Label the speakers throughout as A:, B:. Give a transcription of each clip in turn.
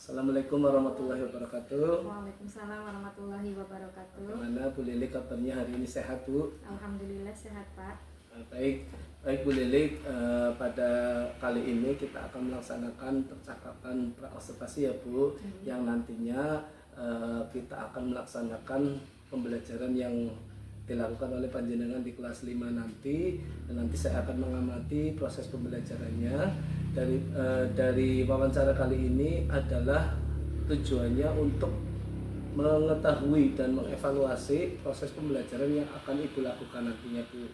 A: Assalamualaikum warahmatullahi wabarakatuh.
B: Waalaikumsalam warahmatullahi wabarakatuh.
A: Bagaimana Bu Lili kabarnya hari ini, sehat Bu?
B: Alhamdulillah sehat Pak.
A: Baik Bu Lili, pada kali ini kita akan melaksanakan percakapan praobservasi ya Bu, yang nantinya kita akan melaksanakan pembelajaran yang dilakukan oleh panjenengan di kelas 5 nanti, dan nanti saya akan mengamati proses pembelajarannya. Dari wawancara kali ini adalah tujuannya untuk mengetahui dan mengevaluasi proses pembelajaran yang akan Ibu lakukan nantinya Bu.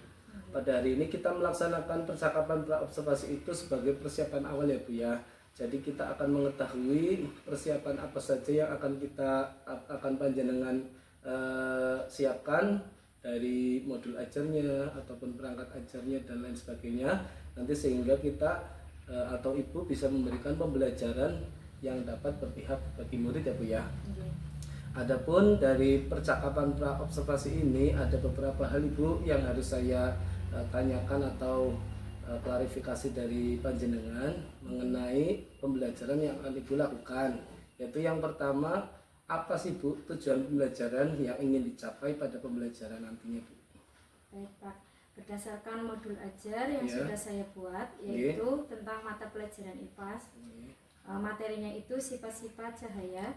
A: Pada hari ini kita melaksanakan percakapan praobservasi itu sebagai persiapan awal ya Bu ya. Jadi kita akan mengetahui persiapan apa saja yang akan panjenengan siapkan dari modul ajarnya ataupun perangkat ajarnya dan lain sebagainya, nanti sehingga kita atau Ibu bisa memberikan pembelajaran yang dapat berpihak bagi murid ya Bu ya. Adapun dari percakapan praobservasi ini ada beberapa hal Ibu yang harus saya tanyakan atau klarifikasi dari panjenengan mengenai pembelajaran yang akan Ibu lakukan. Yaitu yang pertama, apa sih Bu tujuan pembelajaran yang ingin dicapai pada pembelajaran nantinya Bu?
B: Baik Pak, berdasarkan modul ajar yang sudah saya buat, yaitu tentang mata pelajaran IPAS. Materinya itu sifat-sifat cahaya.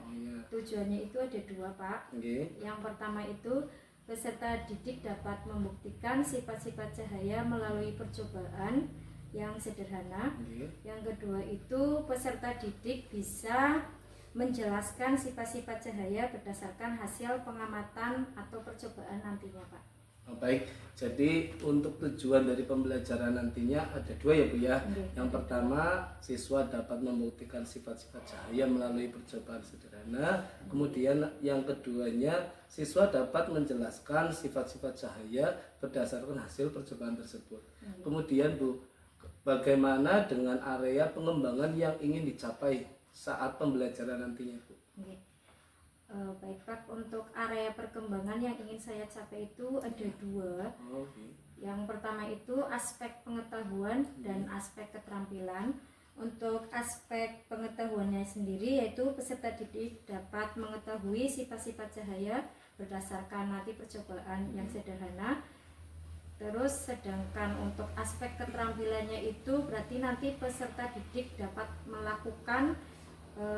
B: Tujuannya itu ada dua Pak. Yang pertama itu peserta didik dapat membuktikan sifat-sifat cahaya melalui percobaan yang sederhana. Yang kedua itu peserta didik bisa menjelaskan sifat-sifat cahaya berdasarkan hasil pengamatan atau percobaan nantinya Pak.
A: Baik, jadi untuk tujuan dari pembelajaran nantinya ada dua ya Bu ya. Yang pertama, siswa dapat membuktikan sifat-sifat cahaya melalui percobaan sederhana. Kemudian yang keduanya, siswa dapat menjelaskan sifat-sifat cahaya berdasarkan hasil percobaan tersebut. Kemudian Bu, bagaimana dengan area pengembangan yang ingin dicapai saat pembelajaran nantinya Bu?
B: Baik Pak, untuk area perkembangan yang ingin saya capai itu ada dua. Yang pertama itu aspek pengetahuan dan aspek keterampilan. Untuk aspek pengetahuannya sendiri yaitu peserta didik dapat mengetahui sifat-sifat cahaya berdasarkan nanti percobaan yang sederhana. Terus sedangkan untuk aspek keterampilannya itu berarti nanti peserta didik dapat melakukan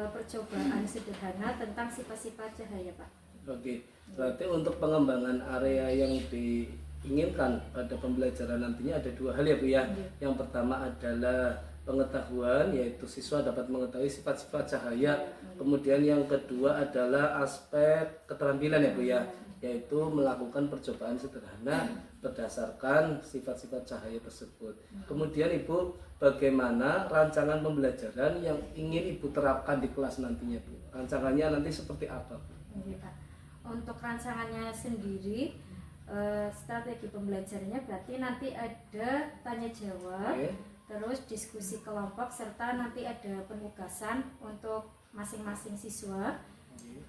B: percobaan sederhana tentang sifat-sifat cahaya Pak.
A: Oke, berarti untuk pengembangan area yang diinginkan pada pembelajaran nantinya ada dua hal ya Bu ya. Yang pertama adalah pengetahuan, yaitu siswa dapat mengetahui sifat-sifat cahaya. Kemudian yang kedua adalah aspek keterampilan ya Bu ya, yaitu melakukan percobaan sederhana berdasarkan sifat-sifat cahaya tersebut. Kemudian Ibu, bagaimana rancangan pembelajaran yang ingin Ibu terapkan di kelas nantinya Bu? Rancangannya nanti seperti apa Bu?
B: Untuk rancangannya sendiri, strategi pembelajarannya berarti nanti ada tanya jawab, terus diskusi kelompok, serta nanti ada penugasan untuk masing-masing siswa.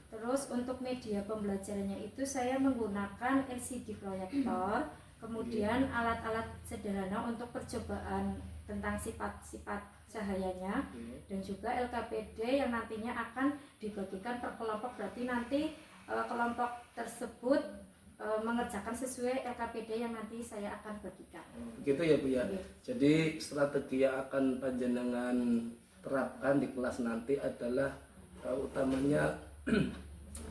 B: Terus untuk media pembelajarannya itu saya menggunakan LCD proyektor, kemudian alat-alat sederhana untuk percobaan tentang sifat-sifat cahayanya, dan juga LKPD yang nantinya akan dibagikan per kelompok. Berarti nanti kelompok tersebut mengerjakan sesuai LKPD yang nanti saya akan bagikan.
A: Begitu ya Bu ya. Jadi strategi yang akan panjenengan terapkan di kelas nanti adalah utamanya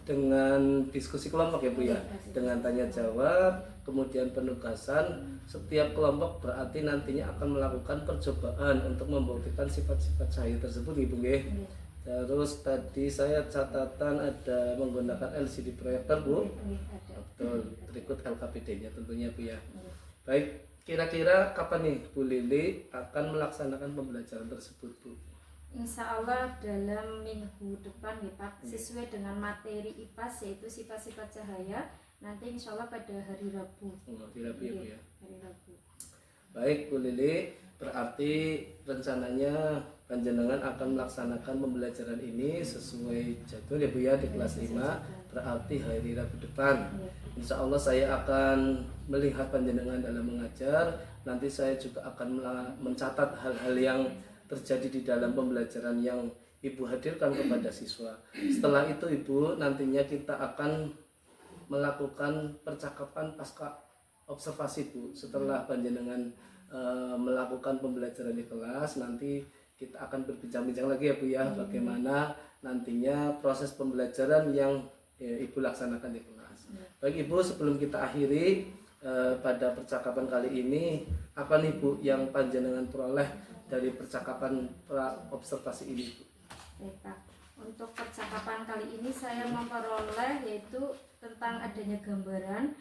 A: dengan diskusi kelompok ya Bu ya, dengan tanya jawab, kemudian penugasan. Setiap kelompok berarti nantinya akan melakukan percobaan untuk membuktikan sifat-sifat cahaya tersebut Ibu ya. Terus tadi saya catatan ada menggunakan LCD proyektor Bu. Betul, berikut LKPD-nya tentunya Bu ya. Baik, kira-kira kapan nih Bu Lili akan melaksanakan pembelajaran tersebut Bu?
B: Insya Allah dalam minggu depan ya Pak, sesuai dengan materi IPAS yaitu sifat-sifat cahaya, nanti insya Allah pada hari Rabu.
A: Hari Rabu ya Bu ya.
B: Hari Rabu.
A: Baik Bu Lili, berarti rencananya panjenengan akan melaksanakan pembelajaran ini sesuai jadwal ya Bu ya di kelas 5, berarti hari Rabu depan. Insya Allah saya akan melihat panjenengan dalam mengajar. Nanti saya juga akan mencatat hal-hal yang terjadi di dalam pembelajaran yang Ibu hadirkan kepada siswa. Setelah itu Ibu, nantinya kita akan melakukan percakapan pasca observasi Bu. Setelah panjenengan melakukan pembelajaran di kelas, nanti kita akan berbincang-bincang lagi ya Bu ya, bagaimana nantinya proses pembelajaran yang Ibu laksanakan di kelas. Baik Ibu, sebelum kita akhiri pada percakapan kali ini, apa nih Bu yang panjenengan peroleh dari percakapan observasi ini Bu?
B: Baik Pak, untuk percakapan kali ini saya memperoleh yaitu tentang adanya gambaran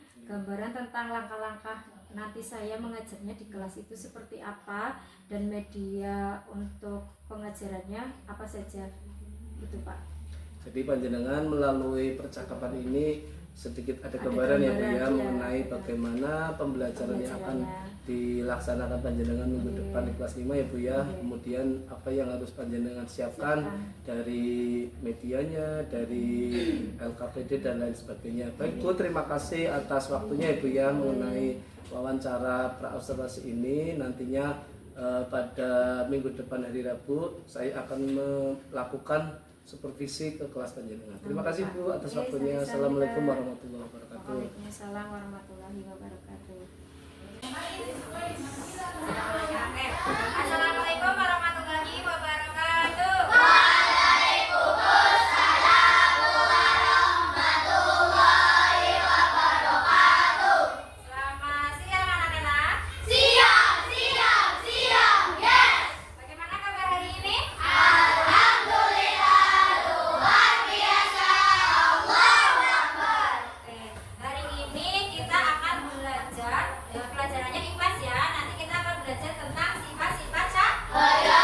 B: tentang langkah-langkah nanti saya mengajarnya di kelas itu seperti apa, dan media untuk pengajarannya apa saja, itu Pak.
A: Jadi panjenengan melalui percakapan ini sedikit ada gambaran ya Bu ya, mengenai bagaimana pembelajaran yang akan dilaksanakan panjenengan minggu depan di kelas 5 ya Bu ya. Kemudian apa yang harus panjenengan siapkan dari medianya, dari LKPD dan lain sebagainya. Baik Bu, terima kasih atas waktunya ya Bu ya mengenai wawancara praobservasi ini. Nantinya pada minggu depan hari Rabu saya akan melakukan supervisi ke kelas panjenengan. Terima kasih Bu atas waktunya. Assalamualaikum warahmatullahi wabarakatuh.
B: Waalaikumsalam warahmatullahi wabarakatuh.
C: Assalamualaikum warahmatullahi wabarakatuh. Selamat siang anak-anak. Bagaimana kabar hari ini? Oke, hari ini kita akan belajar pelajarannya IPAS ya. Nanti kita akan belajar tentang sifat-sifat cahaya.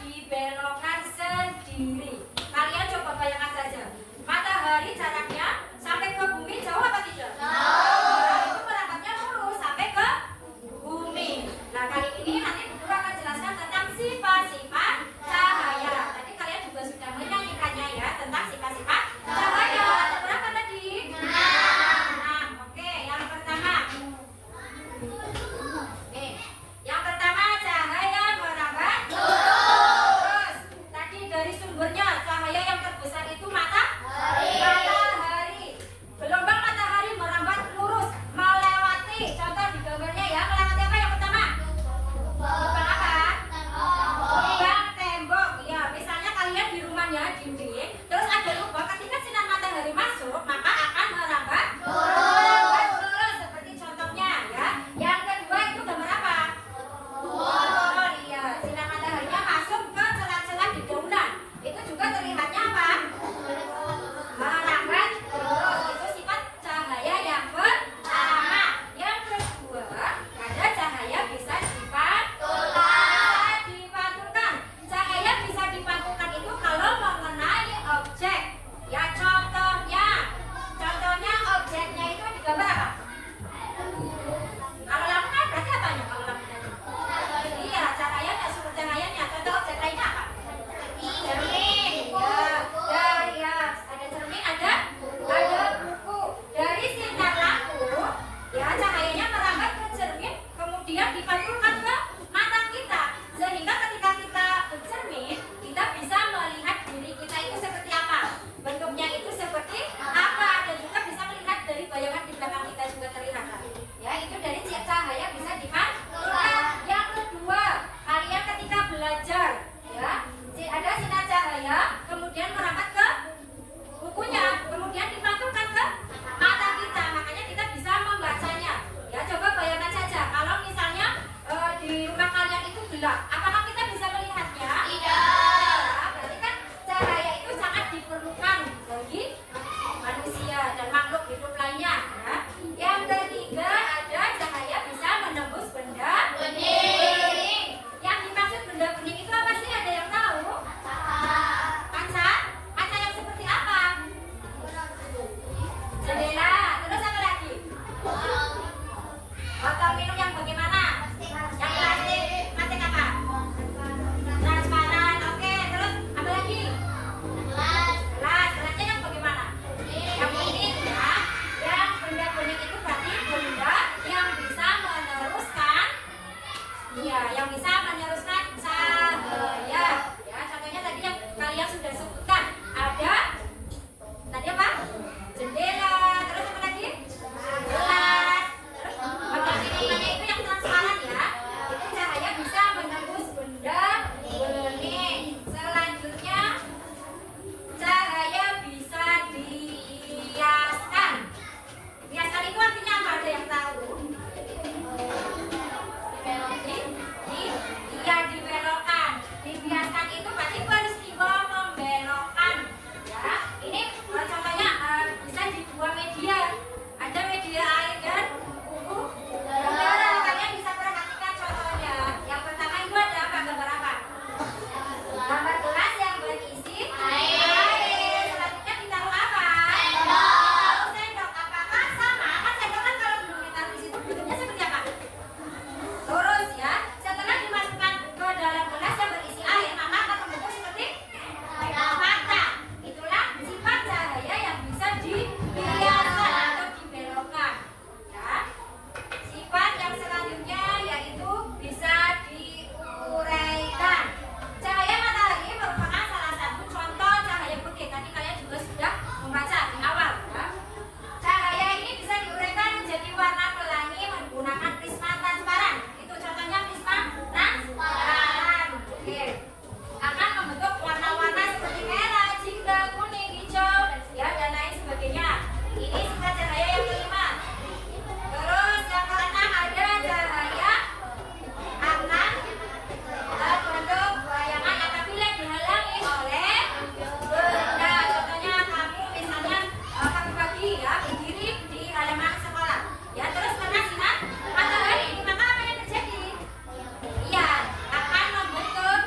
C: dibelokkan sendiri. Kalian coba bayangkan saja. Matahari jaraknya sampai ke bumi jauh apa tidak? Jauh. Itu merambatnya lurus sampai ke bumi. Nah, kali ini nanti guru akan jelaskan tentang sifat-sifat cahaya. Tadi kalian juga sudah menyanyikannya ya, tentang sifat-sifat cahaya. Ada berapa tadi? 6. Oke, yang pertama. Yang pertama cahaya merambat lurus. Tadi dari sumbernya cahaya yang terbesar itu matahari. Gelombang matahari merambat lurus melewati. Contoh di gambarnya ya, melewati apa yang pertama? Gelombang apa? Gelombang tembok. Ya, misalnya kalian di rumahnya dinding, terus ada lubang. Ketika sinar matahari masuk, maka akan merambat lurus. Seperti contohnya ya. Yang kedua itu gambar apa? Oh iya, sinar mataharinya masuk ke celah-celah di daunan. Itu juga terlihatnya apa? Merambat lurus. Itu sifat cahaya yang pertama. Yang kedua, ada cahaya bisa dipantulkan. Cahaya bisa dipantulkan itu kalau mengenai objek. Ya contohnya objeknya itu digambar apa? Kalau lampu kan berarti apanya? Kalau lampu tadi? Iya, cahayanya, sumber cahayanya. Contoh objek lainnya apa? Cermin. Ya, ada cermin, ada buku. Dari sinar lampu, ya cahayanya merambat ke cermin, kemudian dipantulkan ke mata kita. Sehingga ketika kita bercermin, kita bisa melihat diri kita itu seperti apa. Bentuknya itu seperti apa. Dan juga bisa melihat dari bayangan di belakang kita juga terlihat. Ya, itu dari cahaya bisa dipantulkan. Yang kedua, kalian ketika belajar, ya, ada sinar cahaya, kemudian merambat ke bukunya, kemudian dipantulkan ke mata kita. Makanya kita bisa membacanya. Ya, coba bayangkan saja, kalau misalnya di rumah kalian itu gelap, apakah kita bisa melihatnya? Tidak. Berarti kan cahaya itu sangat diperlukan bagi manusia dan makhluk hidup lainnya. Ya. Yang ketiga, ada cahaya bisa menembus benda bening. Yang dimaksud benda bening itu apa sih? Ada yang tahu? Kaca? Kaca yang seperti apa? Jendela. Terus apa lagi? Botol minum yang bagaimana? Yang plastik. Plastik apa? Transparan. Oke. Terus apa lagi? Gelas. Gelasnya yang bagaimana? Yang bening ya. Yang benda bening itu berarti benda yang bisa meneruskan. Iya, yang bisa meneruskan cahaya. Ya, contohnya tadi yang kalian sudah sebutkan. Ada tadi apa? Jendela. Terus apa lagi? Gelas. Terus botol minumannya itu yang transparan ya. Itu cahaya bisa menembus benda bening. Selanjutnya cahaya bisa dihiaskan. Hiaskan itu artinya apa? Ada yang tahu? Dibelokkan. Dibiaskan itu berarti peristiwa membelokkan. Ya, ini contohnya bisa di dua media. Ada media air dan buku gambar. Kalian bisa perhatikan contohnya. Yang pertama itu ada apa? Gambar apa? Gambar gelas yang berisi air. Selanjutnya ditaruh apa? Ditaruh sendok. Apakah sama? Kan sendok kan kalau belum ditaruh di situ bentuknya seperti apa? Lurus ya. Setelah dimasukkan ke dalam gelas yang berisi air, maka akan membentuk seperti mata. Itulah sifat cahaya yang bisa dibiaskan atau dibelokkan. Ya. Sifat yang selanjutnya yaitu bisa diuraikan. Cahaya matahari merupakan salah satu contoh cahaya putih. Tadi kalian juga sudah membaca di awal. Ya. Cahaya ini bisa diuraikan menjadi warna pelangi menggunakan prisma transparan. Itu contohnya prisma transparan. Oke. Akan membentuk warna-warna seperti merah, jingga, kuning, hijau, ya, dan lain sebagainya. Ini sifat cahaya yang kelima. Terus yang keenam ada cahaya akan terbentuk bayangan apabila dihalangi oleh benda. Contohnya kamu misalnya pagi-pagi ya berdiri di halaman sekolah. Ya, terus kena sinar matahari, maka apa yang terjadi? Iya, akan membentuk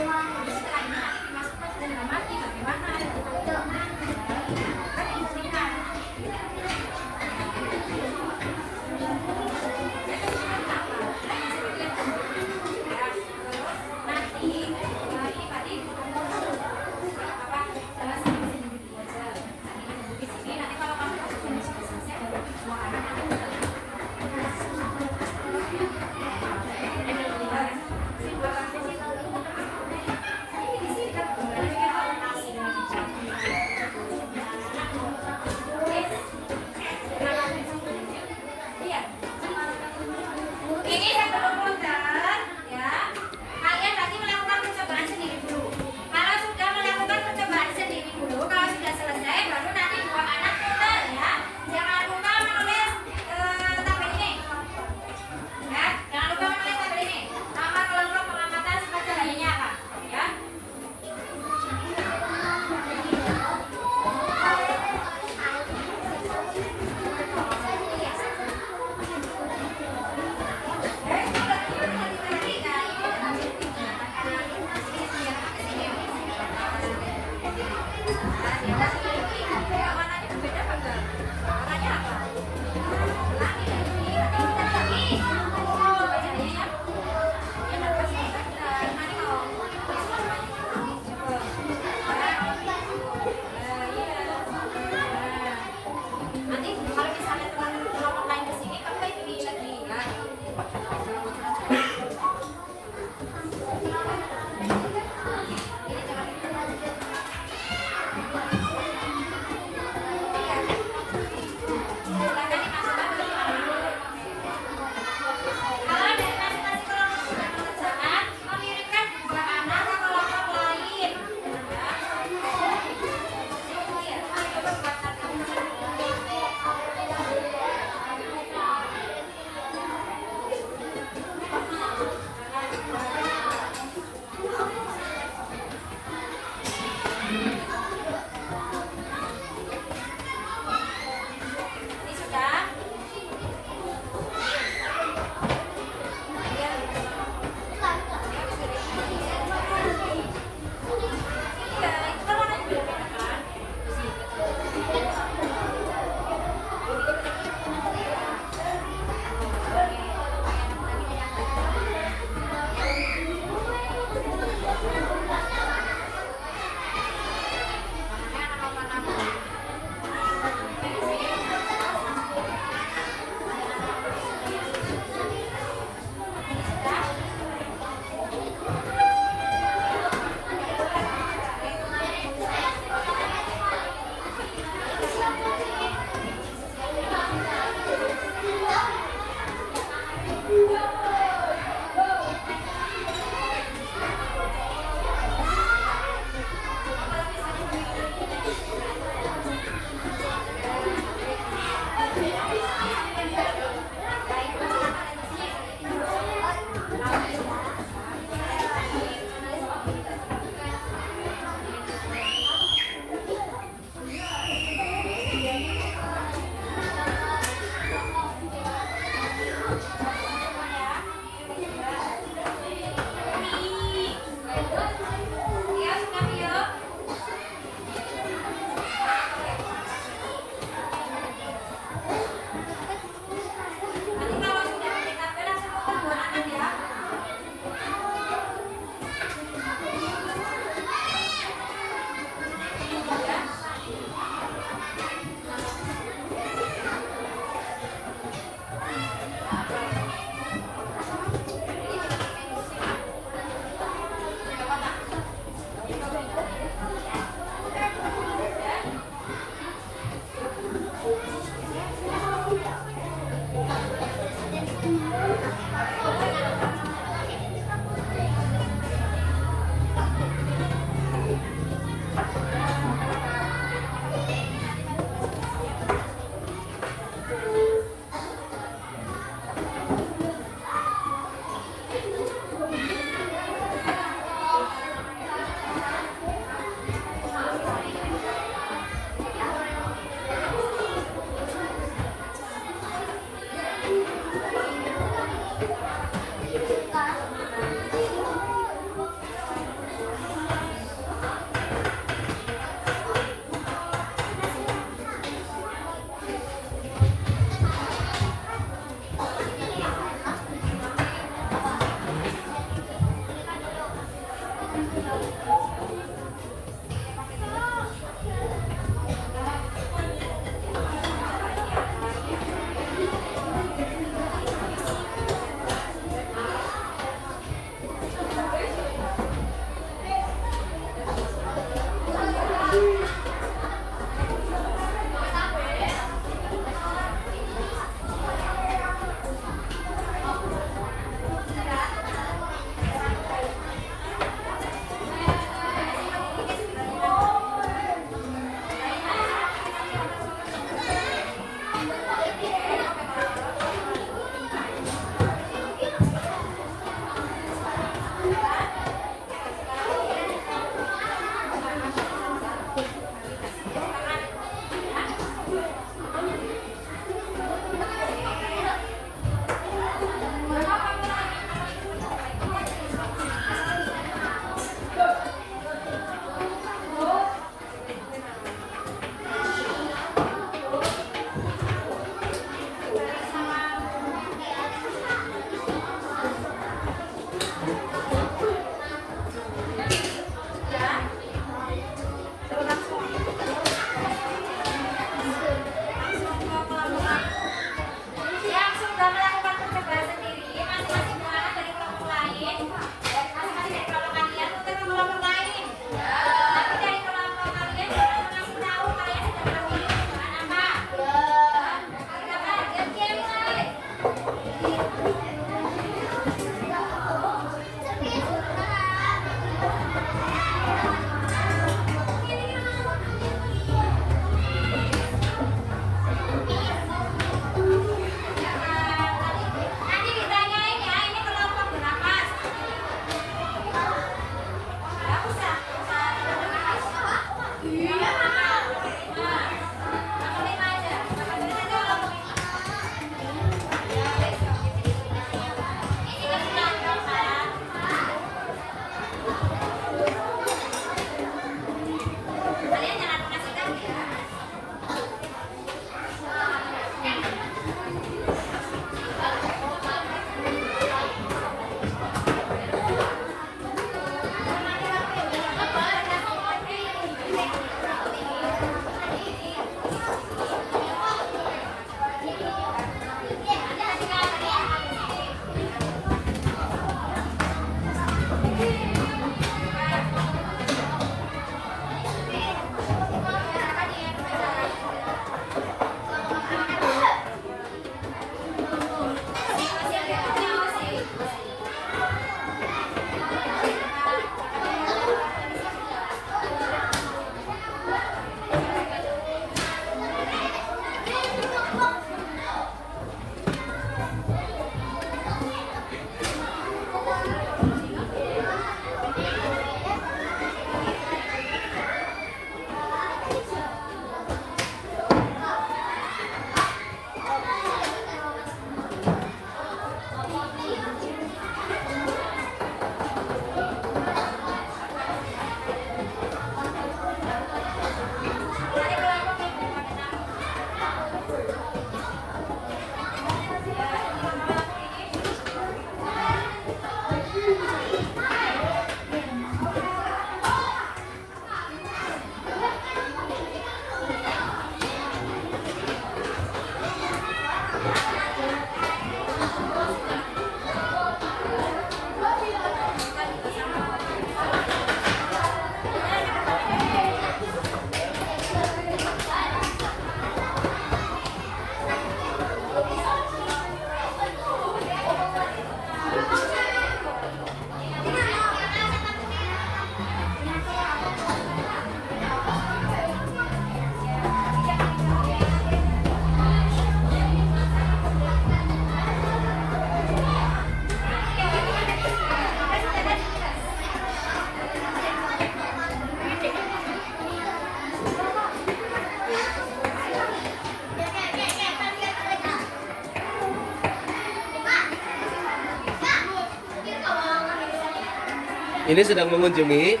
A: Ini sedang mengunjungi,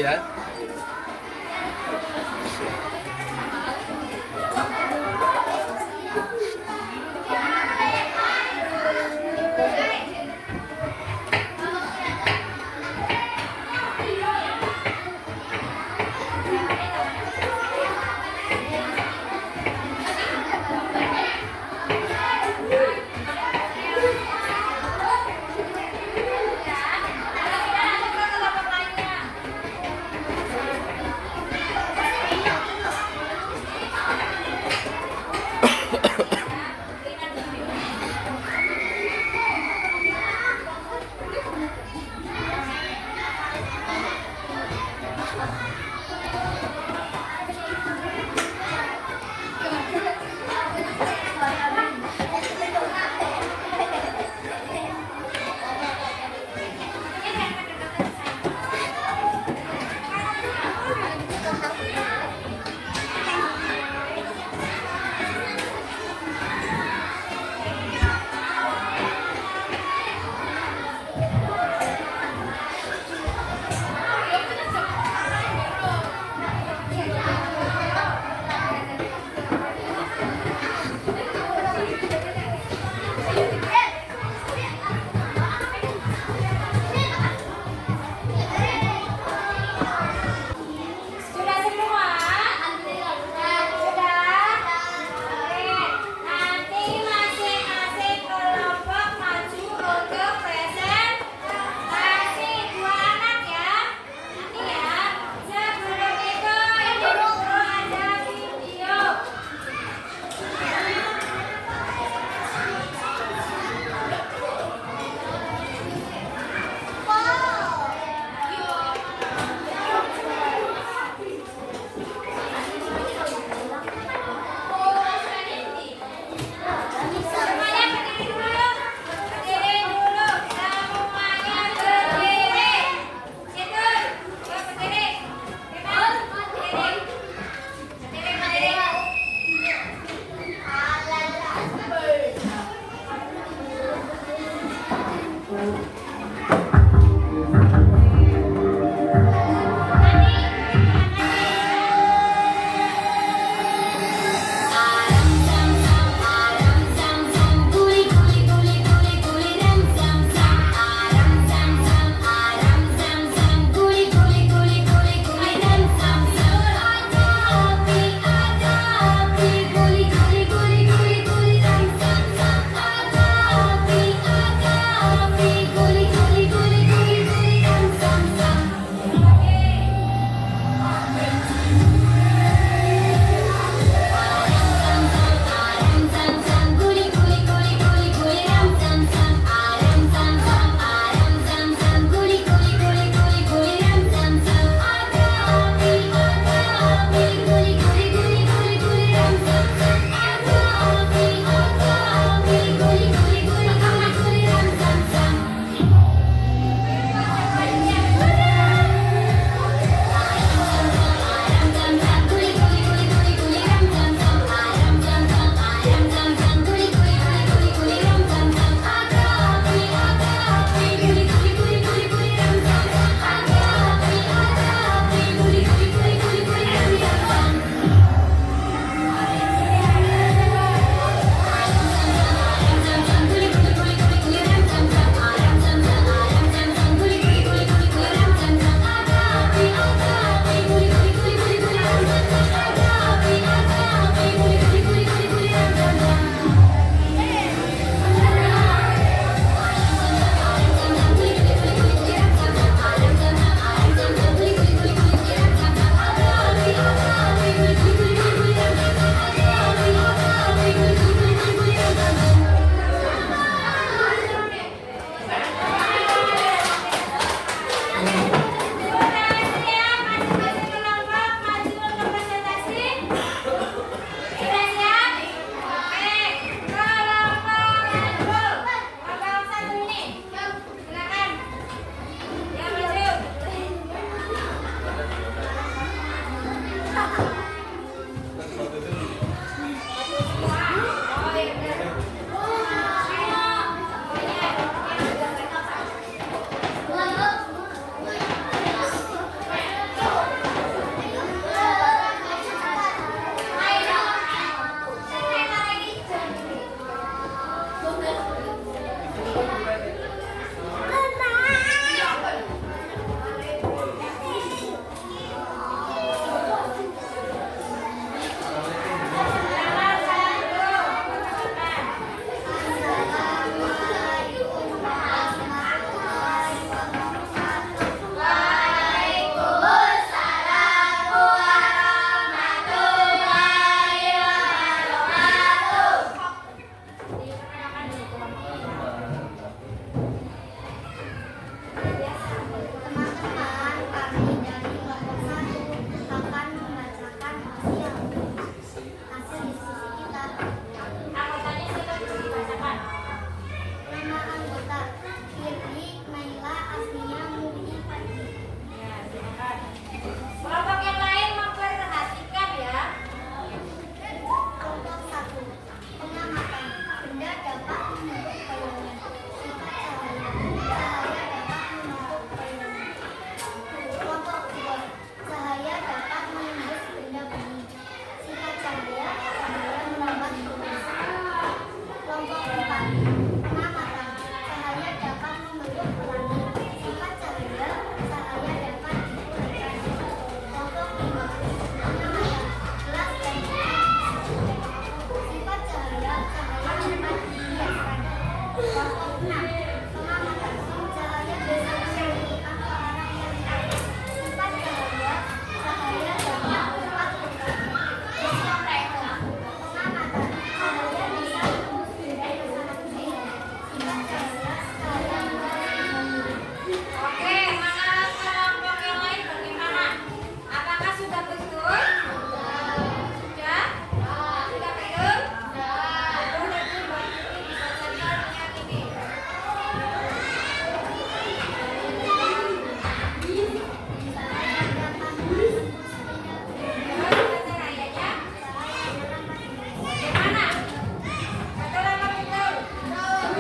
A: ya.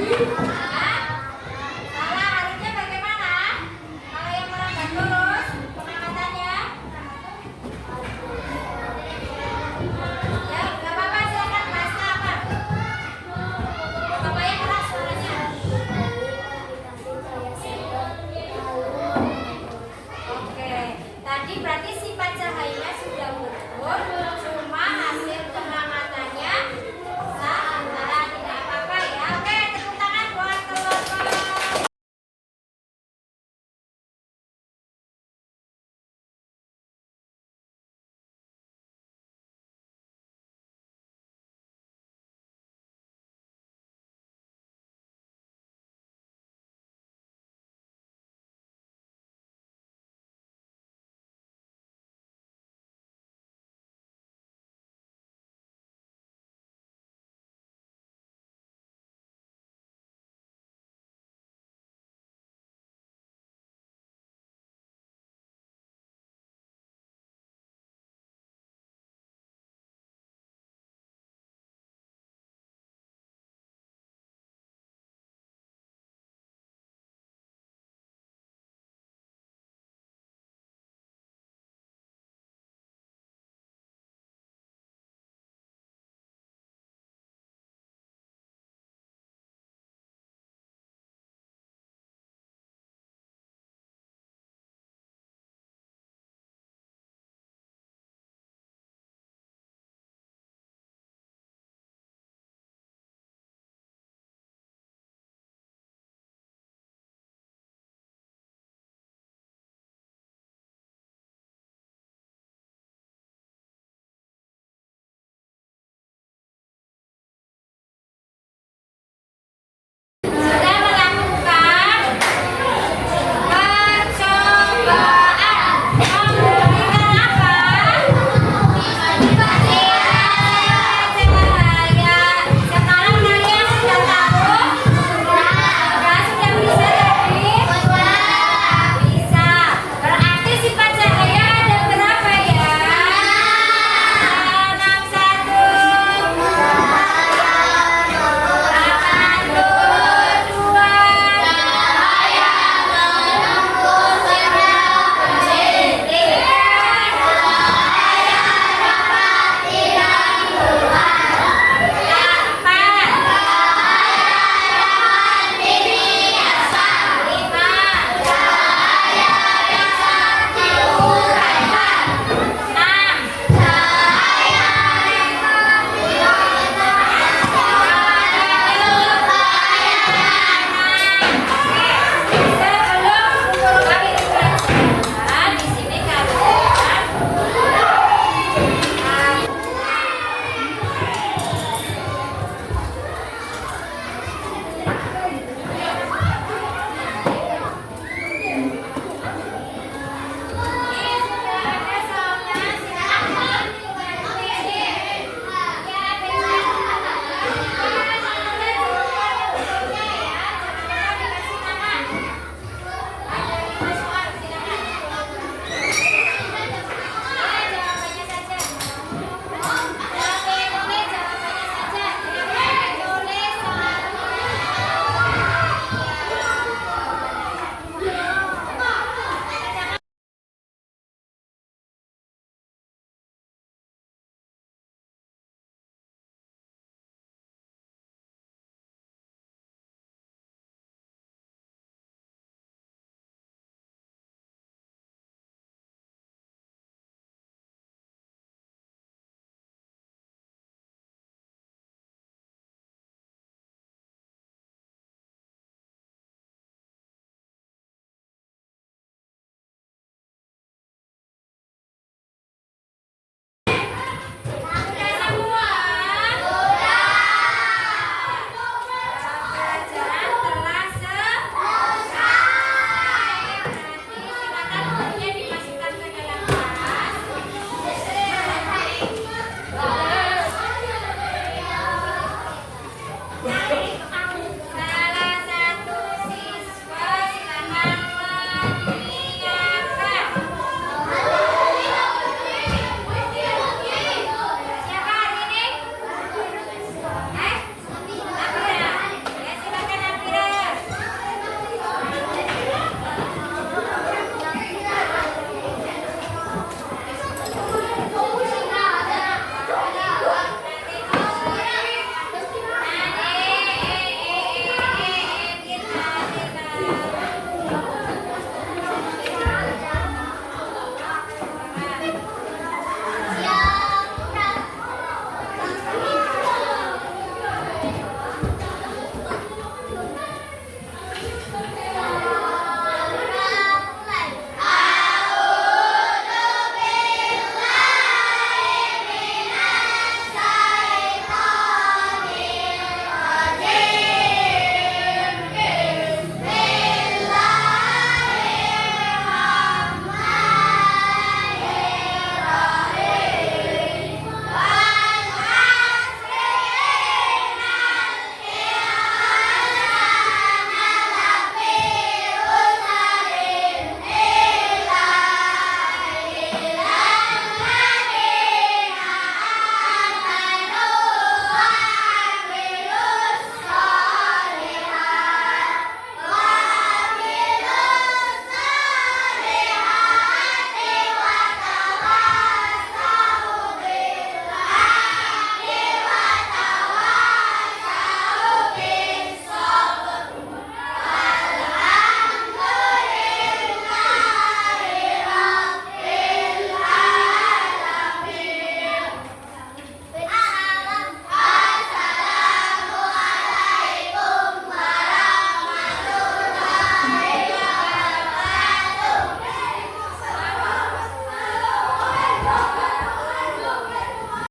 A: Jadi